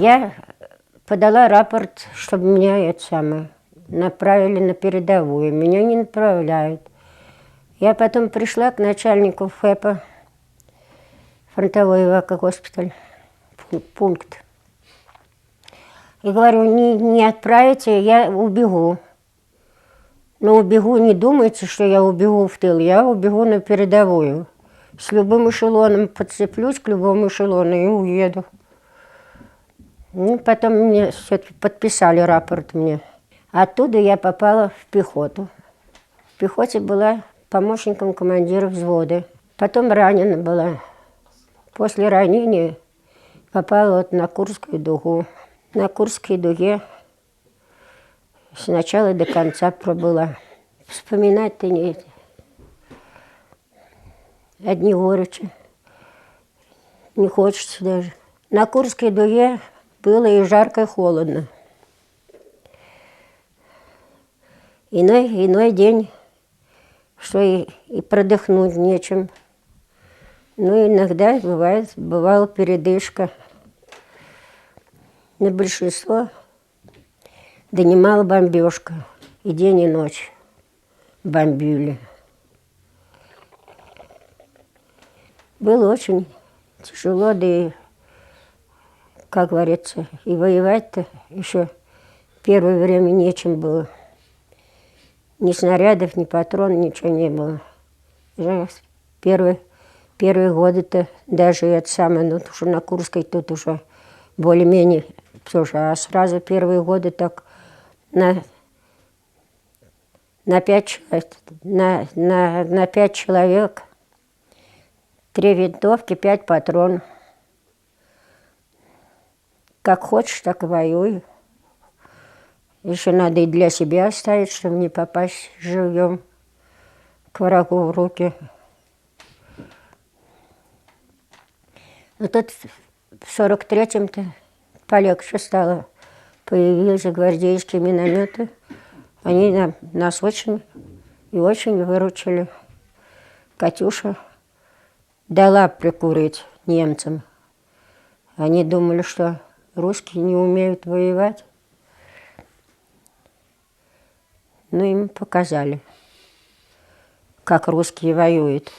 Я подала рапорт, чтобы меня направили на передовую. Меня не направляют. Я потом пришла к начальнику ФЭПа, фронтовой эвакогоспиталь, пункт. И говорю, не отправите, я убегу. Но убегу, не думайте, что я убегу в тыл, я убегу на передовую. С любым эшелоном подцеплюсь к любому эшелону и уеду. Ну, потом мне все-таки подписали рапорт мне. Оттуда я попала в пехоту. В пехоте была помощником командира взвода. Потом ранена была. После ранения попала вот на Курскую дугу. На Курской дуге с начала до конца пробыла. Вспоминать-то не одни горечи. Не хочется даже. На Курской дуге было и жарко, и холодно. Иной день, что и продохнуть нечем. Ну, иногда бывала передышка. На большинство донимала бомбежка. И день, и ночь бомбили. Было очень тяжело, да и, как говорится, и воевать-то еще первое время нечем было. Ни снарядов, ни патронов, ничего не было. Первые годы-то даже ну, уже на Курской тут уже более-менее все же. А сразу первые годы так на 5 человек 3 винтовки, 5 патронов. Как хочешь, так и воюй. Еще надо и для себя оставить, чтобы не попасть живьем к врагу в руки. Но тут в 43-м-то полегче стало. Появились гвардейские минометы. Они нас очень и очень выручили. Катюша дала прикурить немцам. Они думали, что русские не умеют воевать. Ну, им показали, как русские воюют.